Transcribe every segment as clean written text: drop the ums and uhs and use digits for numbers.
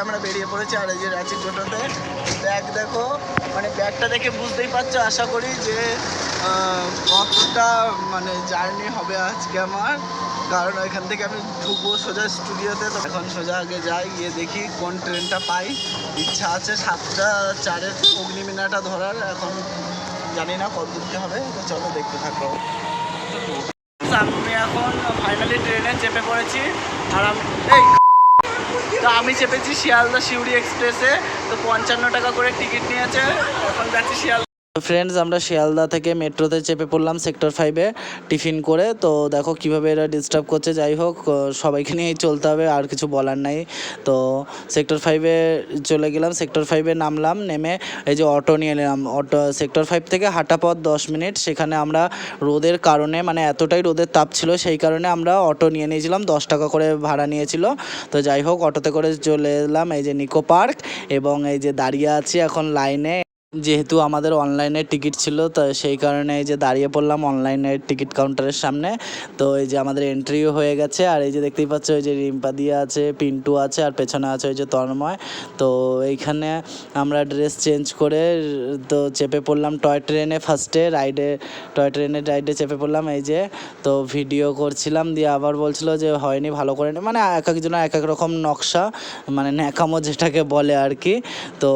আমরা বেরিয়ে পড়েছি। আর এই যে রাঁচি টোটোতে ব্যাগ দেখো, মানে ব্যাগটা দেখে বুঝতেই পারছো আশা করি যে কতটা মানে জার্নি হবে আজকে আমার। কারণ এখান থেকে আমি ঢুকবো সোজা স্টুডিওতে, তো এখন সোজা আগে যাই, গিয়ে দেখি কোন ট্রেনটা পাই। ইচ্ছা আছে 7:04 অগ্নিমিনাটা ধরার, এখন জানি না কত দূর হবে, তো চলো দেখতে থাকো। আমি এখন ফাইনালি ট্রেনে চেপে পড়েছি। আর আমি চেপেছি শিয়ালদা সিউড়ি এক্সপ্রেসে। তো 55 টাকা করে টিকিট নিয়েছে, এখন যাচ্ছি শিয়ালদা। ফ্রেন্ডস, আমরা শিয়ালদা থেকে মেট্রোতে চেপে পড়লাম সেক্টর 5-এ টিফিন করে। তো দেখো কিভাবে এরা ডিস্টার্ব করছে। যাই হোক, সবাইকে নিয়েই চলতে হবে, আর কিছু বলার নাই। তো সেক্টর 5-এ চলে গেলাম, সেক্টর 5-এ নামলাম, নেমে এই যে অটো নিয়ে নিলাম। অটো সেক্টর 5 থেকে হাঁটা পথ 10 মিনিট। সেখানে আমরা রোদের কারণে, মানে এতটাই রোদের তাপ ছিল, সেই কারণে আমরা অটো নিয়ে নিয়েছিলাম, 10 টাকা করে ভাড়া নিয়েছিল। তো যাই হোক, অটোতে করে চলে এলাম এই যে নিকো পার্ক, এবং এই যে দাঁড়িয়ে আছি এখন লাইনে। যেহেতু আমাদের অনলাইনের টিকিট ছিল, তো সেই কারণে এই যে দাঁড়িয়ে পড়লাম অনলাইনের টিকিট কাউন্টারের সামনে। তো এই যে আমাদের এন্ট্রিও হয়ে গেছে। আর এই যে দেখতেই পাচ্ছ, ওই যে রিম্পা দিয়া আছে, পিন্টু আছে, আর পেছনে আছে ওই যে তন্ময়। তো এইখানে আমরা ড্রেস চেঞ্জ করে তো চেপে পড়লাম টয় ট্রেনে, ফার্স্টে টয় ট্রেনের রাইডে চেপে পড়লাম। এই যে তো ভিডিও করছিলাম, দিয়ে আবার বলছিল যে হয়নি, ভালো করে নি, মানে এক একজনের এক এক রকম নকশা, মানে ন্যাকামো যেটাকে বলে আর কি। তো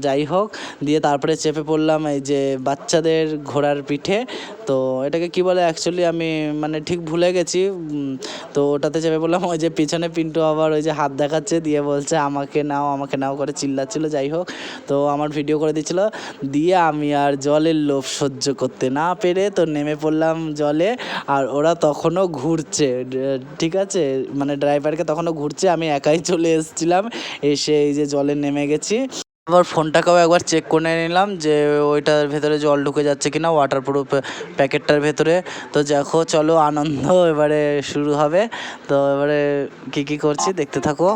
যাই হোক, দিয়ে তারপরে চেপে পড়লাম এই যে বাচ্চাদের ঘোড়ার পিঠে। তো এটাকে কি বলে অ্যাকচুয়ালি আমি মানে ঠিক ভুলে গেছি। তো ওটাতে চেপে পড়লাম। ওই যে পিছনে পিন্টু আবার ওই যে হাত দেখাচ্ছে, দিয়ে বলছে আমাকে নাও করে চিল্লাচ্ছিল। যাই হোক, তো আমার ভিডিও করে দিচ্ছিল। দিয়ে আমি আর জলের লোভ সহ্য করতে না পেরে তো নেমে পড়লাম জলে। আর ওরা তখনও ঘুরছে, ঠিক আছে, মানে ড্রাইভারকে তখনও ঘুরছে, আমি একাই চলে এসেছিলাম। এসে এই যে জলে নেমে গেছি। আবার ফোনটাকেও একবার চেক করে নিলাম যে ওইটার ভেতরে জল ঢুকে যাচ্ছে কিনা, ওয়াটারপ্রুফ প্যাকেটটার ভেতরে। তো দেখো, চলো আনন্দ এবারে শুরু হবে। তো এবারে কি করছি দেখতে থাকো।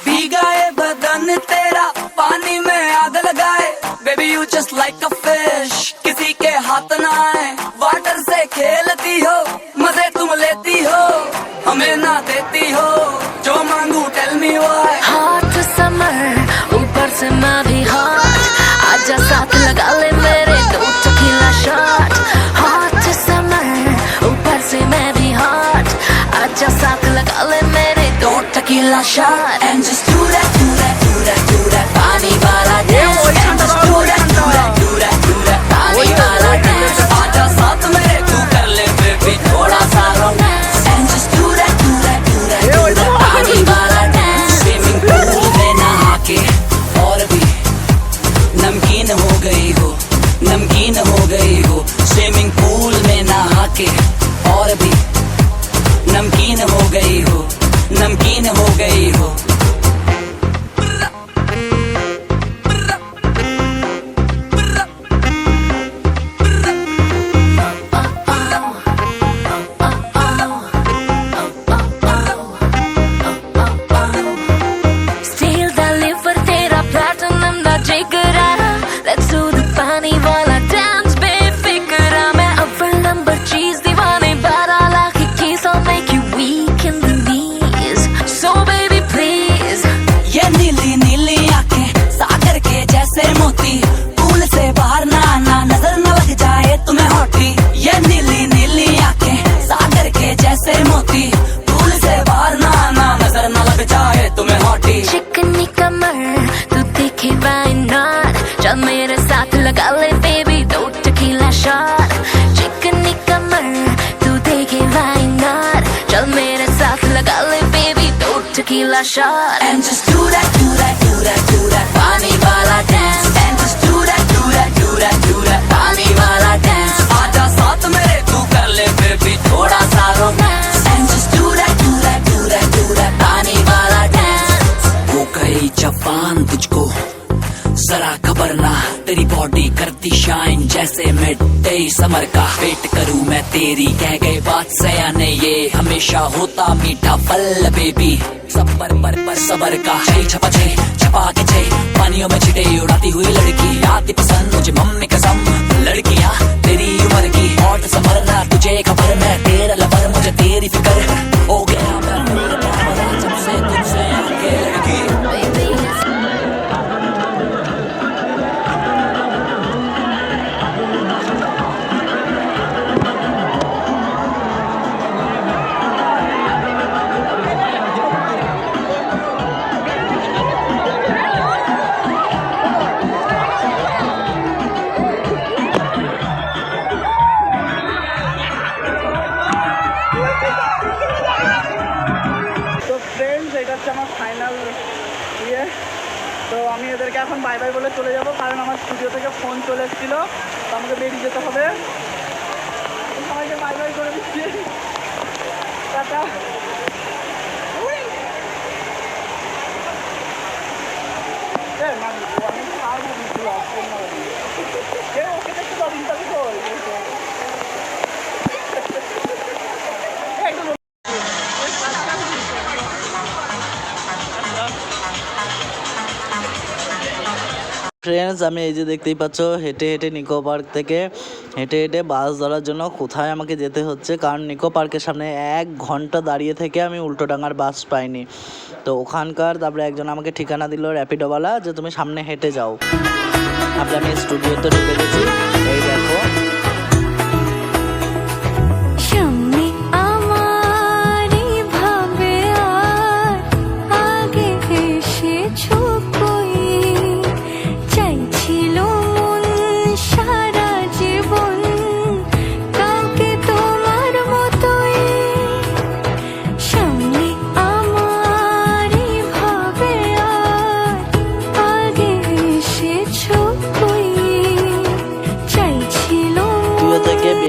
भीगाए बदन तेरा पानी में आग लगाए, baby you just like a fish, किसी के हाथ ना आए। वाटर से खेलती हो, मजे तुम लेती हो, हमें ना देती हो, जो मांगू tell me why. Hot summer ऊपर से मैं भी हॉट, आजा साथ लगा ले मेरे 2 टकीला शॉट। हॉट समर ऊपर से मैं भी हॉट, आजा साथ लगा ले मेरे 2 tequila shot. And just do that, do that, do that, do that, पानी वाला dance। And just do that, do that, do that, do that, पानी वाला dance। आजा साथ मेरे तू कर ले baby थोड़ा सा romance। And just do that, do that, do that, do that, पानी वाला dance। Swimming pool में नहा के और भी नमकीन हो गई हो, नमकीन हो गई हो। Swimming pool में नहा के और भी नमकीन हो गई हो, नमकीन हो गई हो। Steal the liver तेरा platinum दा जिगरा, let's do the पानी वाला dance बेफिक्रा। मैं अव्वल नंबर चीज दीवाने, 12 lakh keys I'll make you weak in the knees, so baby please। ये नीली नीली आंखें सागर के जैसे मोती, पूल से बाहर ना आना, नजर न लग जाए तुम्हें हॉटी। ये नीली नीली आंखें सागर के जैसे मोती, पूल से बाहर ना आना, नजर न लग जाए तुम्हें हॉटी। चिकनी कमर तू देखे why not, चल मेरे साथ लगा ले baby 2 टकीला शॉट। चिकनी कमर तू देखे why not, चल मेरे साथ लगा ले baby 2 tequila shot. And just do that, do that, do that, do that, पानी वाला dance। And just do that, do that, do that, do that, पानी वाला dance। आजा साथ मेरे तू कर ले baby थोड़ा सा romance। And just do that, do that, do that, do that, पानी वाला dance। वो कही जापान तुझको जरा घबरना तेरी बॉडी करती शाइन जैसे मिड डे समर का वेट करूं मैं तेरी कह गए बात सयाने ये हमेशा होता मीठा फल बेबी सबर पर सबर का छे छपा छे छपा के छे पानियों में छिटे उड़ाती हुई लड़की आती पसंद मुझे मम्मी कसम लड़कियां तेरी उम्र की हॉट समरना तुझे खबर मैं तेरा लवर मुझे तेरी फिक्र हो गया मैं जब से तुझसे आके लड़की তো ফ্রেন্ডস এটা হচ্ছে আমার ফাইনাল ইয়ে। তো আমি এদেরকে এখন বাই বাই বলে চলে যাব, কারণ আমার স্টুডিও থেকে ফোন চলে এসেছিলো, তো আমাকে বেরিয়ে যেতে হবে। সবাইকে বাই বাই করে দিচ্ছি, টাটা। ওকে দেখতে পাবো ফ্রেন্ডস, আমি এই যে দেখতেই পাচ্ছ হেঁটে হেঁটে নিকো পার্ক থেকে হেঁটে হেঁটে বাস ধরার জন্য কোথায় আমাকে যেতে হচ্ছে, কারণ নিকো পার্কের সামনে 1 ঘন্টা দাঁড়িয়ে থেকে আমি উল্টোডাঙার বাস পাইনি। তো ওখানকার তারপরে একজন আমাকে ঠিকানা দিল র্যাপিডোওয়ালা, যে তুমি সামনে হেঁটে যাও। তারপরে আমি স্টুডিওতে ঢুকে গেছি, এই দেখো।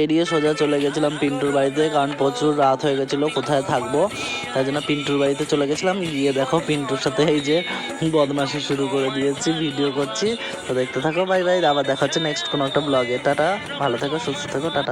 বেরিয়ে সোজা চলে গেছিলাম পিন্টুর বাড়িতে, কারণ প্রচুর রাত হয়ে গেছিলো, কোথায় থাকবো, তাই জন্য পিন্টুর বাড়িতে চলে গেছিলাম। গিয়ে দেখো পিন্টুর সাথে এই যে বদমাশি শুরু করে দিয়েছি, ভিডিও করছি। তো দেখতে থাকো, বাই বাই। আবার দেখা হচ্ছে নেক্সট কোনো একটা ব্লগে। টাটা, ভালো থেকো, সুস্থ থেকো, টাটা।